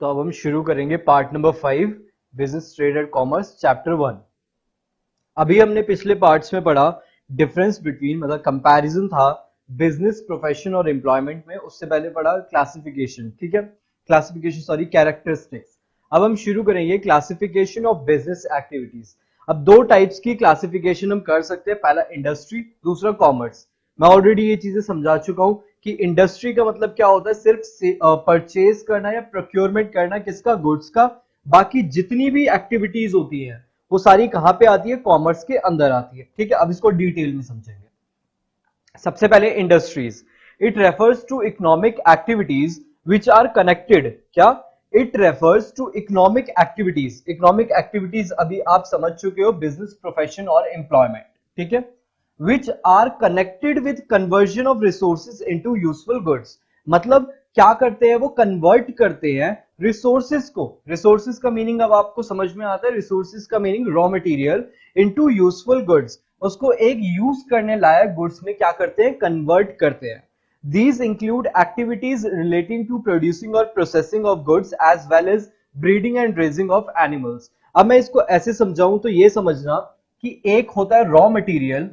तो अब हम शुरू करेंगे part number 5 business trade and commerce chapter 1। अभी हमने पिछले पार्ट्स में पढ़ा डिफरेंस बिटवीन मतलब कंपैरिजन था बिजनेस प्रोफेशन और एम्प्लॉयमेंट में। उससे पहले पढ़ा क्लासिफिकेशन, ठीक है, क्लासिफिकेशन सॉरी कैरेक्टरिस्टिक्स। अब हम शुरू करेंगे क्लासिफिकेशन ऑफ बिजनेस एक्टिविटीज। अब दो टाइप्स की क्लासिफिकेशन हम कर सकते हैं, पहला इंडस्ट्री, दूसरा कॉमर्स। मैं ऑलरेडी ये चीजें समझा चुका हूं कि इंडस्ट्री का मतलब क्या होता है, सिर्फ परचेज करना या प्रोक्योरमेंट करना किसका, गुड्स का। बाकी जितनी भी एक्टिविटीज होती हैं वो सारी कहां पे आती है, कॉमर्स के अंदर आती है, ठीक है। अब इसको डिटेल में समझेंगे। सबसे पहले industries, it refers to economic activities which are connected, क्या, it refers to economic activities. Economic activities अभी आप समझ चुके हो, बिजनेस, प्रोफेशन और एम्प्लॉयमेंट, ठीक है। which are connected with conversion of resources into useful goods। मतलब क्या करते हैं वो, कन्वर्ट करते हैं रिसोर्सेज को। रिसोर्सेज का मीनिंग अब आपको समझ में आता है, रिसोर्सेज का meaning raw material into useful goods. उसको एक यूज करने लायक गुड्स में क्या करते हैं, कन्वर्ट करते हैं। These include activities relating to producing or processing of goods as well as breeding and raising of animals। अब मैं इसको ऐसे समझाऊं तो ये समझना कि एक होता है रॉ मटेरियल,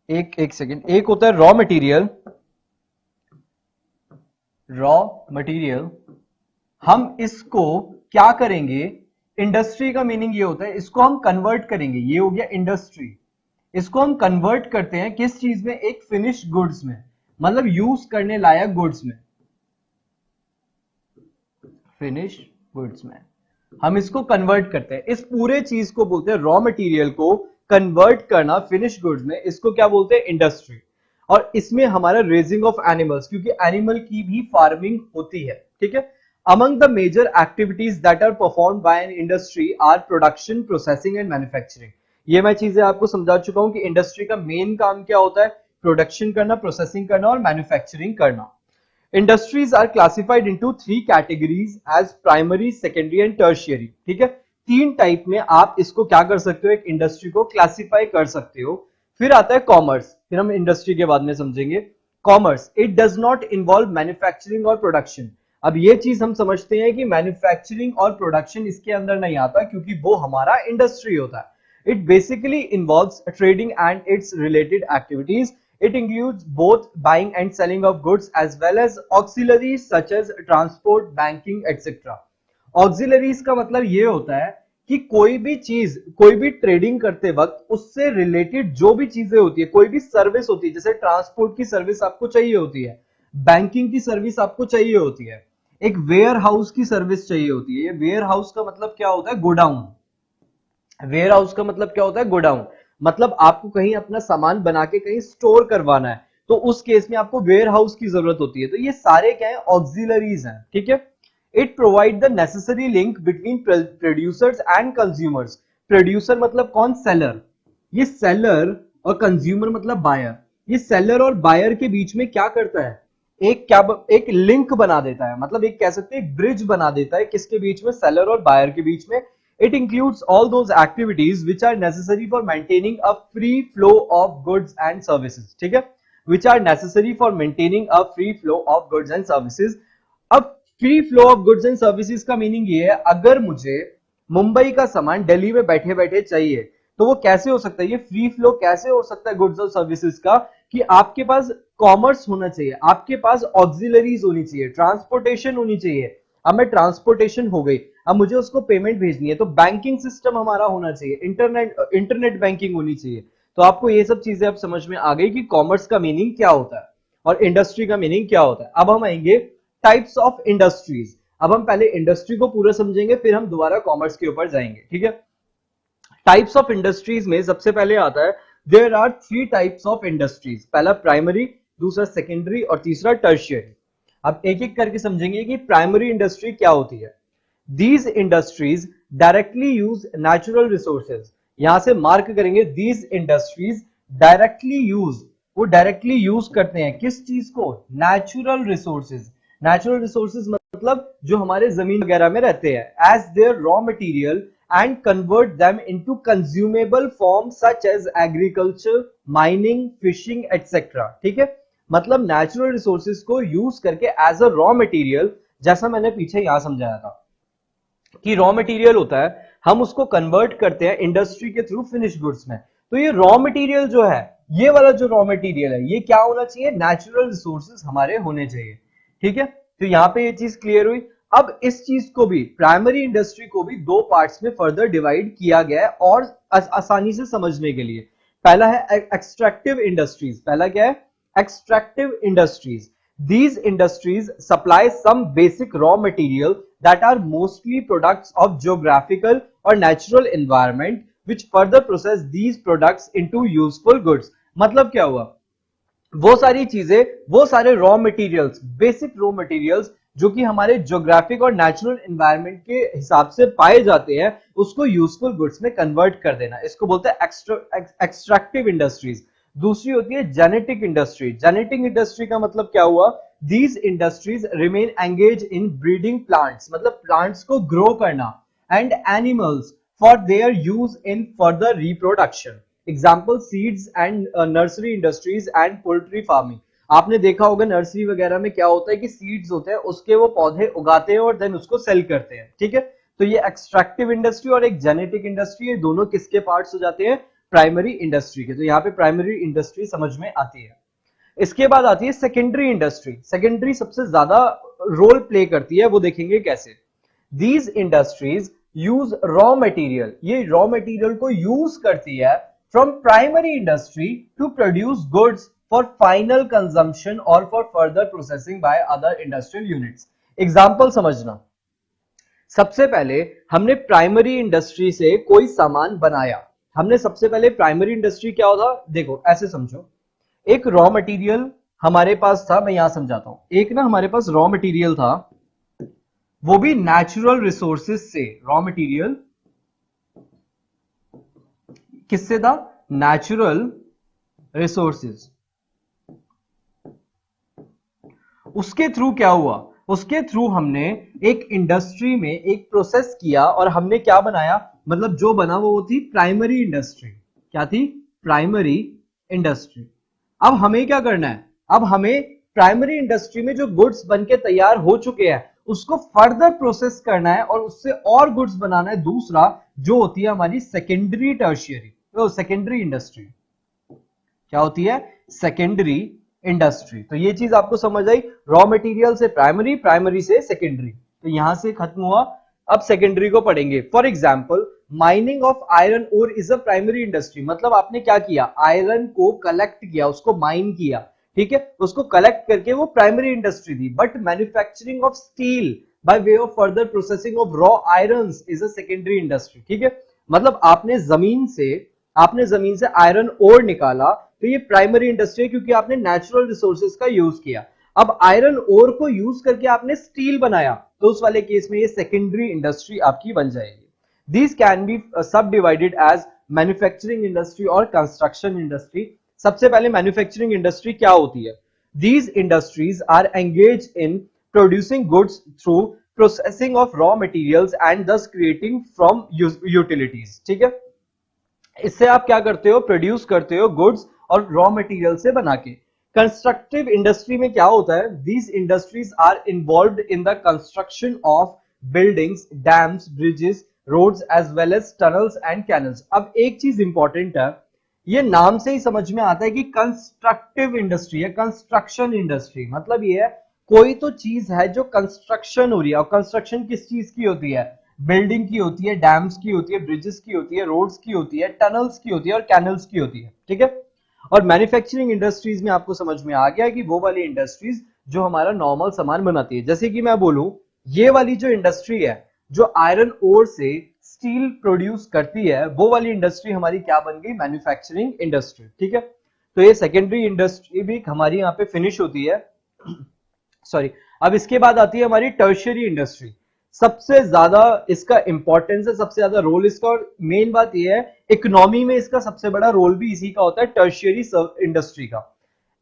एक सेकेंड, एक होता है रॉ मटेरियल, हम इसको क्या करेंगे, इंडस्ट्री का मीनिंग ये होता है इसको हम कन्वर्ट करेंगे, ये हो गया इंडस्ट्री। इसको हम कन्वर्ट करते हैं किस चीज में, एक फिनिश गुड्स में, मतलब यूज करने लायक गुड्स में, फिनिश गुड्स में हम इसको कन्वर्ट करते हैं। इस पूरे चीज को बोलते हैं, रॉ मटेरियल को कन्वर्ट करना फिनिश गुड्स में, इसको क्या बोलते हैं, इंडस्ट्री। और इसमें हमारा रेजिंग ऑफ एनिमल्स, क्योंकि एनिमल की भी फार्मिंग होती है, ठीक है। Among the major activities that are performed by an industry are production, processing and manufacturing. ये मैं चीजें आपको समझा चुका हूं कि इंडस्ट्री का मेन काम क्या होता है, प्रोडक्शन करना, प्रोसेसिंग करना और मैन्युफैक्चरिंग करना। Industries are classified into 3 categories as primary, secondary and tertiary, ठीक है। 3 टाइप में आप इसको क्या कर सकते हो, एक इंडस्ट्री को क्लासिफाई कर सकते हो। फिर आता है कॉमर्स, फिर हम इंडस्ट्री के बाद में समझेंगे commerce. It does not involve manufacturing और प्रोडक्शन। अब ये चीज हम समझते हैं कि मैन्युफैक्चरिंग और प्रोडक्शन इसके अंदर नहीं आता, क्योंकि वो हमारा इंडस्ट्री होता है। It basically involves trading and it's related activities. It includes both buying and selling of goods as well as auxiliaries such as transport, banking, etc. Auxiliaries का मतलब ये होता है कि कोई भी चीज, कोई भी ट्रेडिंग करते वक्त उससे रिलेटेड जो भी चीजें होती है, कोई भी सर्विस होती है, जैसे ट्रांसपोर्ट की सर्विस आपको चाहिए होती है, बैंकिंग की सर्विस आपको चाहिए होती है, एक वेयर हाउस की सर्विस चाहिए होती है। ये वेयर हाउस का मतलब क्या होता है, गोडाउन। वेयर हाउस का मतलब क्या होता है, गोडाउन। मतलब आपको कहीं अपना सामान बना के कहीं स्टोर करवाना है, तो उस केस में आपको वेयर हाउस की जरूरत होती है। तो ये सारे क्या है, ऑक्सिलरीज हैं, ठीक है। It provide the necessary link between producers and consumers. Producer मतलब कौन, सेलर। ये सेलर और कंज्यूमर मतलब बायर। ये सेलर और बायर के बीच में क्या करता है, एक लिंक बना देता है, मतलब एक कह सकते हैं एक ब्रिज बना देता है, किसके बीच में, सेलर और बायर के बीच में। It includes all those activities which are necessary for maintaining a free flow of goods and services, ठीक है, which are necessary for maintaining a free flow of goods and services। अब free flow of goods and services का meaning ये है, अगर मुझे मुंबई का सामान दिल्ली में बैठे बैठे चाहिए तो वो कैसे हो सकता है, ये फ्री फ्लो कैसे हो सकता है गुड्स और सर्विसेज का, कि आपके पास कॉमर्स होना चाहिए, आपके पास ऑक्सिलरीज होनी चाहिए, ट्रांसपोर्टेशन होनी चाहिए। अब मैं ट्रांसपोर्टेशन हो गई, अब मुझे उसको पेमेंट भेजनी है, तो बैंकिंग सिस्टम हमारा होना चाहिए, इंटरनेट बैंकिंग होनी चाहिए। तो आपको ये सब चीजें अब समझ में आ गई कि कॉमर्स का मीनिंग क्या होता है और इंडस्ट्री का मीनिंग क्या होता है। अब हम आएंगे टाइप्स ऑफ इंडस्ट्रीज। अब हम पहले इंडस्ट्री को पूरा समझेंगे, फिर हम दोबारा कॉमर्स के ऊपर जाएंगे, ठीक है। टाइप्स ऑफ इंडस्ट्रीज में सबसे पहले आता है, there are 3 types of industries. पहला प्राइमरी, दूसरा सेकेंडरी और तीसरा टर्शियरी। अब एक एक करके समझेंगे कि प्राइमरी इंडस्ट्री क्या होती है। These industries directly use natural resources। यहां से मार्क करेंगे, these industries directly use, वो डायरेक्टली यूज करते हैं किस चीज को, नेचुरल रिसोर्सेज। नेचुरल रिसोर्सेज मतलब जो हमारे जमीन वगैरह में रहते हैं, as there raw material and convert them into consumable form such as agriculture, mining, fishing etcetera, ठीक है। मतलब नेचुरल रिसोर्सेज को यूज करके एज अ रॉ मटेरियल, जैसा मैंने पीछे यहां समझाया था, कि रॉ मटेरियल होता है, हम उसको कन्वर्ट करते हैं इंडस्ट्री के थ्रू फिनिश गुड्स में। तो ये रॉ मटेरियल जो है, ये वाला जो रॉ मटेरियल है, ये क्या होना चाहिए, नेचुरल रिसोर्सेज हमारे होने चाहिए। ठीक है, तो यहाँ पे ये चीज क्लियर हुई। अब इस चीज को भी, प्राइमरी इंडस्ट्री को भी दो पार्ट्स में फर्दर डिवाइड किया गया है और आसानी से समझने के लिए। पहला है एक्सट्रैक्टिव इंडस्ट्रीज। पहला क्या है, extractive industries. These industries supply some basic raw material that are mostly products of geographical or natural environment which further process these products into useful goods। मतलब क्या हुआ, वो सारी चीजें, वो सारे raw materials, basic raw materials जो कि हमारे ज्योग्राफिक और नेचुरल एनवायरनमेंट के हिसाब से पाए जाते हैं, उसको यूजफुल गुड्स में कन्वर्ट कर देना, इसको बोलते हैं एक्सट्रैक्टिव इंडस्ट्रीज। दूसरी होती है जेनेटिक इंडस्ट्री। जेनेटिक इंडस्ट्री का मतलब क्या हुआ, these industries remain engage in breeding plants, मतलब प्लांट्स को ग्रो करना, and animals for their use in further reproduction. Example seeds and nursery industries and poultry farming. आपने देखा होगा नर्सरी वगैरह में क्या होता है कि सीड्स होते हैं, उसके वो पौधे उगाते हैं और देन उसको सेल करते हैं। ठीक है, तो ये एक्सट्रैक्टिव इंडस्ट्री और एक जेनेटिक इंडस्ट्री, ये दोनों किसके पार्ट्स हो जाते हैं, प्राइमरी इंडस्ट्री के। तो यहाँ पे प्राइमरी इंडस्ट्री समझ में आती है। इसके बाद आती है सेकेंडरी इंडस्ट्री। सेकेंडरी सबसे ज्यादा रोल प्ले करती है, वो देखेंगे कैसे। These industries use raw material, ये रॉ मटेरियल को यूज करती है from primary industry to produce goods for final consumption और for further processing by other industrial units. Example समझना, सबसे पहले हमने प्राइमरी इंडस्ट्री से कोई सामान बनाया। हमने सबसे पहले प्राइमरी इंडस्ट्री क्या होता, देखो ऐसे समझो, एक रॉ मटेरियल हमारे पास था, मैं यहां समझाता हूं। एक ना हमारे पास रॉ मटेरियल था, वो भी नेचुरल रिसोर्सेज से। रॉ मटेरियल किससे था, नेचुरल रिसोर्सेज। उसके थ्रू क्या हुआ, उसके थ्रू हमने एक इंडस्ट्री में एक प्रोसेस किया और हमने क्या बनाया, मतलब जो बना वो थी प्राइमरी इंडस्ट्री। क्या थी, प्राइमरी इंडस्ट्री। अब हमें क्या करना है, अब हमें प्राइमरी इंडस्ट्री में जो गुड्स बनके तैयार हो चुके हैं उसको फर्दर प्रोसेस करना है और उससे और गुड्स बनाना है। दूसरा जो होती है हमारी सेकेंडरी टर्शियरी, तो सेकेंडरी इंडस्ट्री क्या होती है, सेकेंडरी इंडस्ट्री। तो ये चीज आपको समझ आई, रॉ मटेरियल से प्राइमरी, प्राइमरी से सेकेंडरी। तो यहां से खत्म हुआ, अब सेकेंडरी को पढ़ेंगे। For example mining of iron ore is a primary industry. मतलब आपने क्या किया, आयरन को कलेक्ट किया, उसको माइन किया। ठीक है, उसको कलेक्ट करके वो प्राइमरी इंडस्ट्री थी। But manufacturing of steel by way of further processing of raw irons is a secondary industry. ठीक है, मतलब आपने जमीन से आयरन ओर निकाला, तो ये प्राइमरी इंडस्ट्री है क्योंकि आपने नेचुरल रिसोर्सेज का यूज किया। अब आयरन ओर को यूज करके आपने स्टील बनाया, तो उस वाले केस में ये सेकेंडरी इंडस्ट्री आपकी बन जाएगी। These can be subdivided as manufacturing industry और कंस्ट्रक्शन इंडस्ट्री। सबसे पहले मैन्युफैक्चरिंग इंडस्ट्री क्या होती है, These industries are engaged in producing goods through processing of raw materials and thus creating from utilities। ठीक है, इससे आप क्या करते हो, प्रोड्यूस करते हो गुड्स और रॉ मटेरियल से बना के। कंस्ट्रक्टिव इंडस्ट्री में क्या होता है, these industries are involved in the construction of buildings, dams, bridges, roads as well as tunnels and canals. अब एक चीज इंपॉर्टेंट है, ये नाम से ही समझ में आता है कि कंस्ट्रक्टिव इंडस्ट्री है, कंस्ट्रक्शन इंडस्ट्री। मतलब ये है कोई तो चीज है जो कंस्ट्रक्शन हो रही है, और कंस्ट्रक्शन किस चीज की होती है, बिल्डिंग की होती है, डैम्स की होती है, ब्रिजेस की होती है, रोड्स की होती है, टनल्स की होती है और कैनल्स की होती है। ठीक है, और मैन्युफैक्चरिंग इंडस्ट्रीज में आपको समझ में आ गया कि वो वाली इंडस्ट्रीज जो हमारा नॉर्मल सामान बनाती है। जैसे कि मैं बोलूं, ये वाली जो इंडस्ट्री है जो आयरन ओर से स्टील प्रोड्यूस करती है, वो वाली इंडस्ट्री हमारी क्या बन गई, मैन्युफैक्चरिंग इंडस्ट्री। ठीक है, तो ये सेकेंडरी इंडस्ट्री भी हमारी यहाँ पे फिनिश होती है। सॉरी, अब इसके बाद आती है हमारी टर्शियरी इंडस्ट्री। सबसे ज्यादा इसका इंपॉर्टेंस है, सबसे ज्यादा रोल इसका, और मेन बात यह है इकोनॉमी में इसका सबसे बड़ा रोल भी इसी का होता है, टर्शियरी इंडस्ट्री का।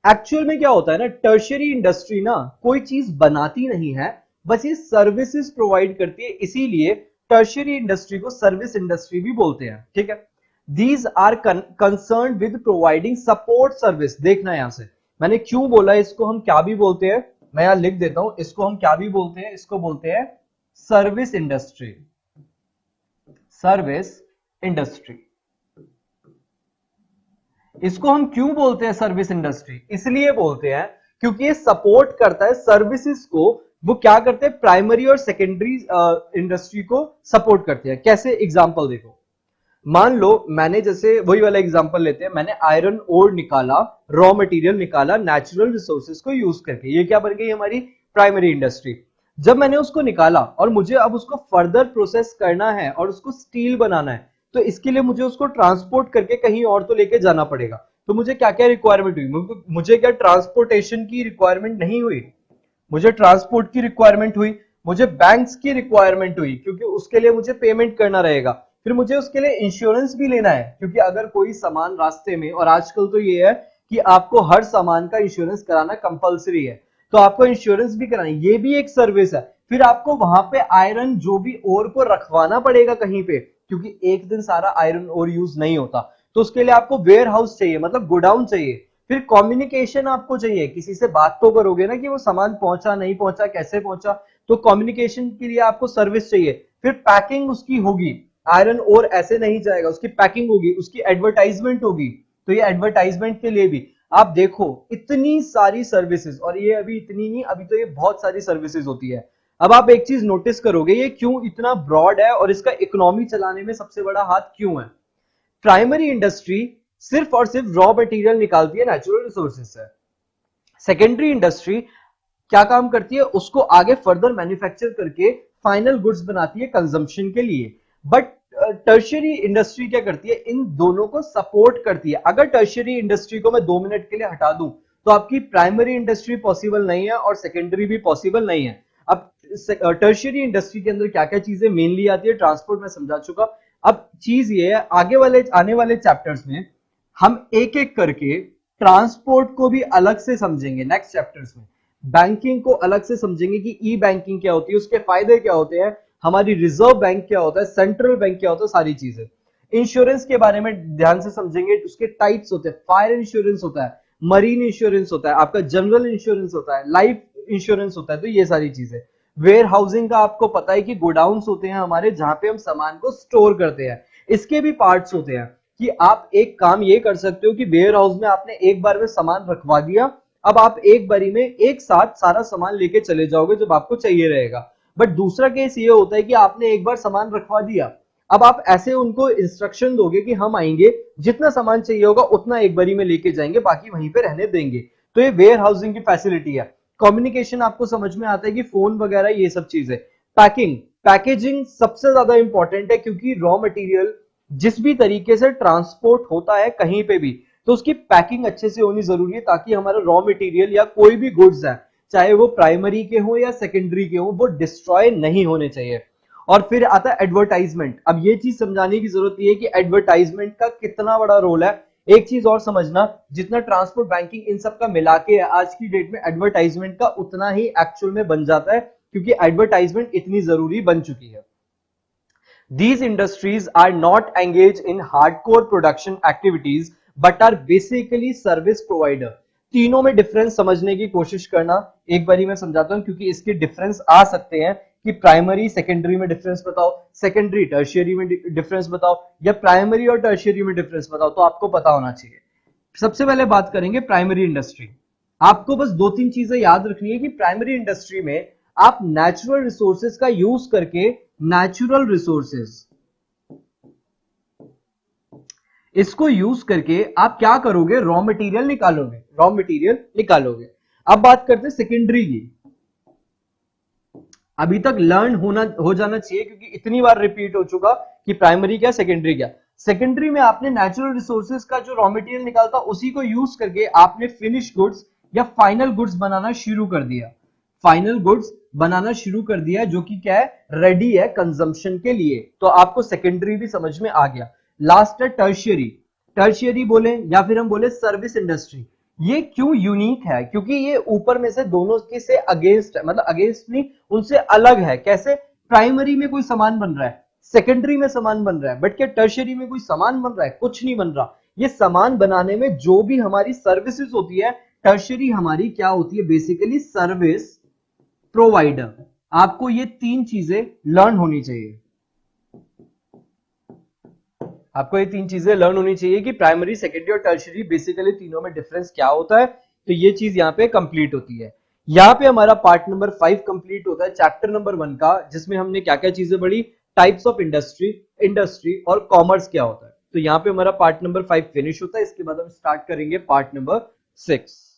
एक्चुअल में क्या होता है ना, टर्शियरी इंडस्ट्री ना कोई चीज बनाती नहीं है, बस ये सर्विसेज प्रोवाइड करती है, इसीलिए टर्शियरी इंडस्ट्री को सर्विस इंडस्ट्री भी बोलते हैं। ठीक है, these are concern with providing support service. देखना यहां से मैंने क्यों बोला, इसको हम क्या भी बोलते हैं, मैं यहां लिख देता हूं, इसको हम क्या भी बोलते हैं, इसको बोलते हैं सर्विस इंडस्ट्री। Service industry. इसको हम क्यों बोलते हैं सर्विस इंडस्ट्री? इसलिए बोलते हैं क्योंकि ये सपोर्ट करता है सर्विसेज को। वो क्या करते हैं? प्राइमरी और सेकेंडरी इंडस्ट्री को सपोर्ट करते हैं। कैसे? एग्जांपल देखो, मान लो मैंने, जैसे वही वाला एग्जांपल लेते हैं, मैंने आयरन ओर निकाला, रॉ मटेरियल निकाला नेचुरल रिसोर्सेज को यूज करके। ये क्या बन गई? हमारी प्राइमरी इंडस्ट्री। जब मैंने उसको निकाला और मुझे अब उसको फर्दर प्रोसेस करना है और उसको स्टील बनाना है, तो इसके लिए मुझे उसको ट्रांसपोर्ट करके कहीं और तो लेके जाना पड़ेगा। तो मुझे क्या क्या रिक्वायरमेंट हुई? मुझे क्या ट्रांसपोर्टेशन की रिक्वायरमेंट नहीं हुई? मुझे ट्रांसपोर्ट की रिक्वायरमेंट हुई, मुझे बैंक्स की रिक्वायरमेंट हुई, क्योंकि उसके लिए मुझे पेमेंट करना रहेगा। फिर मुझे उसके लिए इंश्योरेंस भी लेना है, क्योंकि अगर कोई सामान रास्ते में, और आजकल तो ये है कि आपको हर सामान का इंश्योरेंस कराना कंपलसरी है, तो आपको इंश्योरेंस भी कराना है, ये भी एक सर्विस है। फिर आपको वहां पे आयरन जो भी ओर को रखवाना पड़ेगा कहीं पे, क्योंकि एक दिन सारा आयरन ओर यूज नहीं होता, तो उसके लिए आपको वेयर हाउस चाहिए, मतलब गोडाउन चाहिए। फिर कम्युनिकेशन आपको चाहिए, किसी से बात तो करोगे ना कि वो सामान पहुंचा नहीं पहुंचा, कैसे पहुंचा, तो कम्युनिकेशन के लिए आपको सर्विस चाहिए। फिर पैकिंग उसकी होगी, आयरन ओर ऐसे नहीं जाएगा, उसकी पैकिंग होगी, उसकी एडवर्टाइजमेंट होगी, तो ये एडवर्टाइजमेंट के लिए भी आप देखो इतनी सारी सर्विसेज। और ये अभी इतनी नहीं, अभी तो ये बहुत सारी सर्विसेज होती है। अब आप एक चीज नोटिस करोगे, ये क्यों इतना ब्रॉड है और इसका इकोनॉमी चलाने में सबसे बड़ा हाथ क्यों है? प्राइमरी इंडस्ट्री सिर्फ और सिर्फ रॉ मटेरियल निकालती है नेचुरल रिसोर्सेज से। सेकेंडरी इंडस्ट्री क्या काम करती है? उसको आगे फर्दर मैन्युफैक्चर करके फाइनल गुड्स बनाती है कंजम्पशन के लिए। बट टर्शियरी इंडस्ट्री क्या करती है? इन दोनों को सपोर्ट करती है। अगर टर्शियरी इंडस्ट्री को मैं 2 मिनट के लिए हटा दूं, तो आपकी प्राइमरी इंडस्ट्री पॉसिबल नहीं है और सेकेंडरी भी पॉसिबल नहीं है। अब टर्शियरी इंडस्ट्री के अंदर क्या क्या चीजें मेनली आती है? ट्रांसपोर्ट मैं समझा चुका। अब चीज ये है, आने वाले चैप्टर्स में हम एक एक करके ट्रांसपोर्ट को भी अलग से समझेंगे। नेक्स्ट चैप्टर्स में बैंकिंग को अलग से समझेंगे कि ई बैंकिंग क्या होती है, उसके फायदे क्या होते हैं, हमारी रिजर्व बैंक क्या होता है, सेंट्रल बैंक क्या होता है, सारी चीजें। इंश्योरेंस के बारे में ध्यान से समझेंगे, उसके टाइप्स होते हैं। फायर इंश्योरेंस होता है, मरीन इंश्योरेंस होता है, आपका जनरल इंश्योरेंस होता है, लाइफ इंश्योरेंस होता है, तो ये सारी चीजें। वेयर हाउसिंग का आपको पता है कि गोडाउन्स होते हैं हमारे, जहां पे हम सामान को स्टोर करते हैं। इसके भी पार्ट्स होते हैं कि आप एक काम ये कर सकते हो कि वेयर हाउस में आपने एक बार में सामान रखवा दिया, अब आप एक बारी में एक साथ सारा सामान लेके चले जाओगे जब आपको चाहिए रहेगा। बट दूसरा केस ये होता है कि आपने एक बार सामान रखवा दिया, अब आप ऐसे उनको इंस्ट्रक्शन दोगे कि हम आएंगे, जितना सामान चाहिए होगा उतना एक बारी में लेके जाएंगे, बाकी वहीं पे रहने देंगे। तो ये वेयर हाउसिंग की फैसिलिटी है। कम्युनिकेशन आपको समझ में आता है कि फोन वगैरह ये सब चीजें। पैकिंग, पैकेजिंग सबसे ज्यादा इंपॉर्टेंट है, क्योंकि रॉ मटेरियल जिस भी तरीके से ट्रांसपोर्ट होता है कहीं पे भी, तो उसकी पैकिंग अच्छे से होनी जरूरी है, ताकि हमारा रॉ मटेरियल या कोई भी गुड्स है, चाहे वो प्राइमरी के हो या सेकेंडरी के हो, वो डिस्ट्रॉय नहीं होने चाहिए। और फिर आता है एडवर्टाइजमेंट। अब ये चीज समझाने की जरूरत है कि एडवर्टाइजमेंट का कितना बड़ा रोल है। एक चीज और समझना, जितना ट्रांसपोर्ट बैंकिंग इन सब का मिला के है आज की डेट में, एडवर्टाइजमेंट का उतना ही एक्चुअल में बन जाता है, क्योंकि एडवर्टाइजमेंट इतनी जरूरी बन चुकी है। These industries are not engaged in hardcore production activities but are basically service provider। तीनों में डिफरेंस समझने की कोशिश करना, एक बारी मैं समझाता हूं, क्योंकि इसके डिफरेंस आ सकते हैं कि प्राइमरी सेकेंडरी में डिफरेंस बताओ, सेकेंडरी टर्शियरी में डिफरेंस बताओ, या प्राइमरी और टर्शियरी में डिफरेंस बताओ, तो आपको पता होना चाहिए। सबसे पहले बात करेंगे प्राइमरी इंडस्ट्री। आपको बस 2-3 चीजें याद रखनी है कि प्राइमरी इंडस्ट्री में आप नेचुरल रिसोर्सेज का यूज करके, नेचुरल रिसोर्सेज इसको यूज करके आप क्या करोगे? रॉ मटेरियल निकालोगे, रॉ मटेरियल निकालोगे। अब बात करते हैं सेकेंडरी की। अभी तक लर्न हो जाना चाहिए, क्योंकि इतनी बार रिपीट हो चुका कि प्राइमरी क्या सेकेंडरी क्या। सेकेंडरी में आपने नेचुरल रिसोर्सेज का जो रॉ मटेरियल निकालता, उसी को यूज करके आपने फिनिश गुड्स या फाइनल गुड्स बनाना शुरू कर दिया। फाइनल गुड्स बनाना शुरू कर दिया, जो कि क्या है? रेडी है कंजम्पशन के लिए। तो आपको सेकेंडरी भी समझ में आ गया। लास्ट है टर्शियरी। टर्शियरी बोले या फिर हम बोले सर्विस इंडस्ट्री। ये क्यों यूनिक है? क्योंकि ये ऊपर में से दोनों के से अगेंस्ट है, मतलब अगेंस्ट नहीं, उनसे अलग है। कैसे? प्राइमरी में कोई सामान बन रहा है, सेकेंडरी में सामान बन रहा है, बट क्या टर्शियरी में कोई सामान बन रहा है? कुछ नहीं बन रहा। ये सामान बनाने में जो भी हमारी सर्विसेज होती है, टर्शियरी हमारी क्या होती है? Basically service provider. आपको ये 3 चीजें लर्न होनी चाहिए। आपको ये तीन चीजें लर्न होनी चाहिए कि प्राइमरी, सेकेंडरी और टर्शियरी बेसिकली तीनों में डिफरेंस क्या होता है। तो ये चीज यहाँ पे कंप्लीट होती है। यहाँ पे हमारा पार्ट नंबर 5 कंप्लीट होता है चैप्टर नंबर 1 का, जिसमें हमने क्या क्या चीजें पढ़ी, टाइप्स ऑफ इंडस्ट्री, इंडस्ट्री और कॉमर्स क्या होता है। तो यहाँ पे हमारा पार्ट नंबर 5 फिनिश होता है। इसके बाद हम स्टार्ट करेंगे पार्ट नंबर 6।